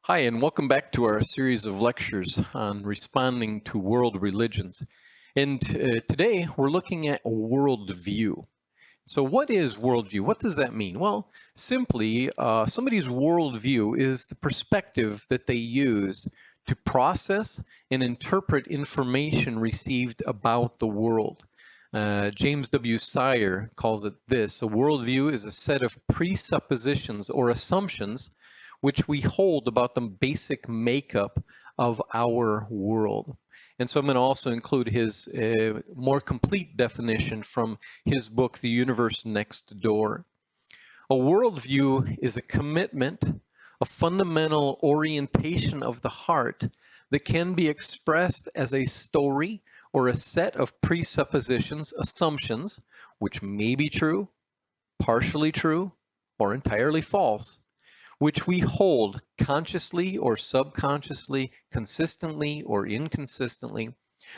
Hi, and welcome back to our series of lectures on responding to world religions. And today we're looking at worldview. So, what is worldview? What does that mean? Well, simply, somebody's worldview is the perspective that they use to process and interpret information received about the world. James W. Sire calls it this: a worldview is a set of presuppositions or assumptions which we hold about the basic makeup of our world. And so I'm going to also include his more complete definition from his book, The Universe Next Door. A worldview is a commitment, a fundamental orientation of the heart that can be expressed as a story or a set of presuppositions, assumptions, which may be true, partially true, or entirely false, which we hold consciously or subconsciously, consistently or inconsistently,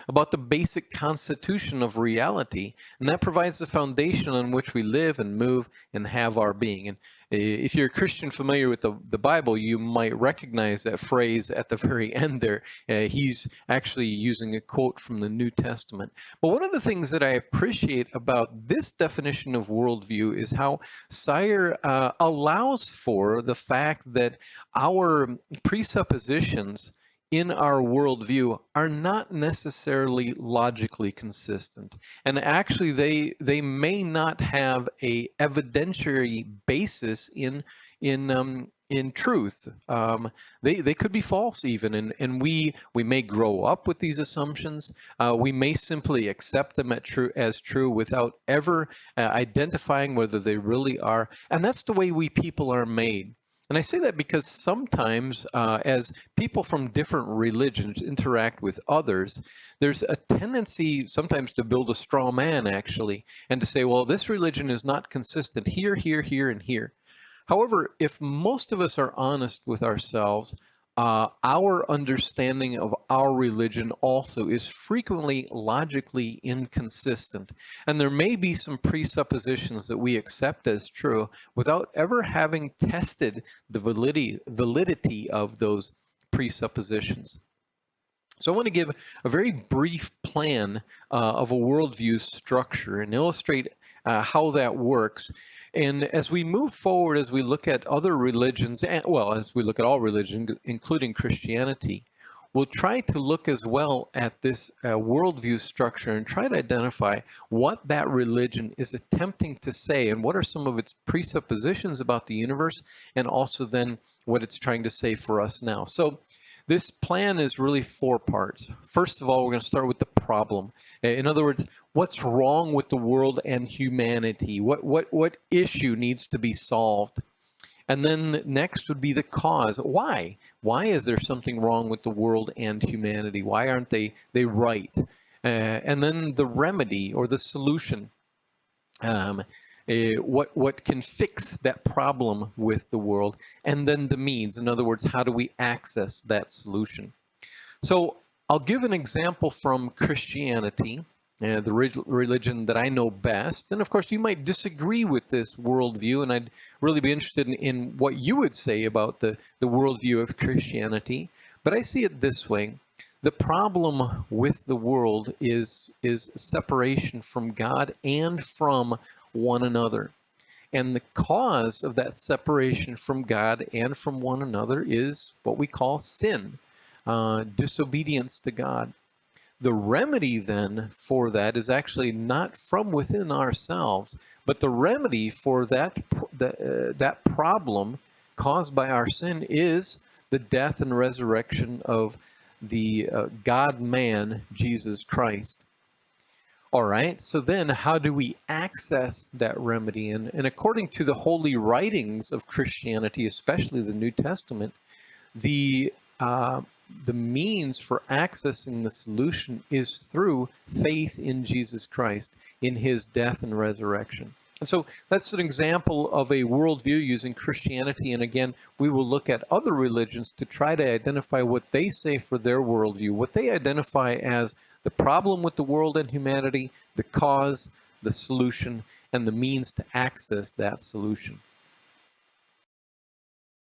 about the basic constitution of reality, and that provides the foundation on which we live and move and have our being. And if you're a Christian familiar with the Bible, you might recognize that phrase at the very end there. He's actually using a quote from the New Testament. But one of the things that I appreciate about this definition of worldview is how Sire allows for the fact that our presuppositions in our worldview are not necessarily logically consistent, and actually they may not have a evidentiary basis in truth. They could be false even, and we may grow up with these assumptions. We may simply accept them as true without ever identifying whether they really are, and that's the way we people are made. And I say that because sometimes, as people from different religions interact with others, there's a tendency sometimes to build a straw man, actually, and to say, well, this religion is not consistent here, here, here, and here. However, if most of us are honest with ourselves, our understanding of our religion also is frequently logically inconsistent. And there may be some presuppositions that we accept as true without ever having tested the validity of those presuppositions. So I want to give a very brief plan of a worldview structure and illustrate how that works. And as we move forward, as we look at other religions, well, as we look at all religions, including Christianity, we'll try to look as well at this worldview structure and try to identify what that religion is attempting to say and what are some of its presuppositions about the universe, and also then what it's trying to say for us now. So this plan is really 4 parts. First of all, we're going to start with the problem. In other words, what's wrong with the world and humanity? What issue needs to be solved? And then next would be the cause. Why? Why is there something wrong with the world and humanity? Why aren't they right? And then the remedy or the solution. What can fix that problem with the world, and then the means. In other words, how do we access that solution? So I'll give an example from Christianity, the religion that I know best. And of course, you might disagree with this worldview, and I'd really be interested in what you would say about the worldview of Christianity. But I see it this way. The problem with the world is separation from God and from one another. And the cause of that separation from God and from one another is what we call sin, disobedience to God. The remedy then for that is actually not from within ourselves, but the remedy for that problem caused by our sin is the death and resurrection of the God-man, Jesus Christ. All right, so then how do we access that remedy? And according to the holy writings of Christianity, especially the New Testament, the means for accessing the solution is through faith in Jesus Christ, in his death and resurrection. And so that's an example of a worldview using Christianity. And again, we will look at other religions to try to identify what they say for their worldview, what they identify as the problem with the world and humanity, the cause, the solution, and the means to access that solution.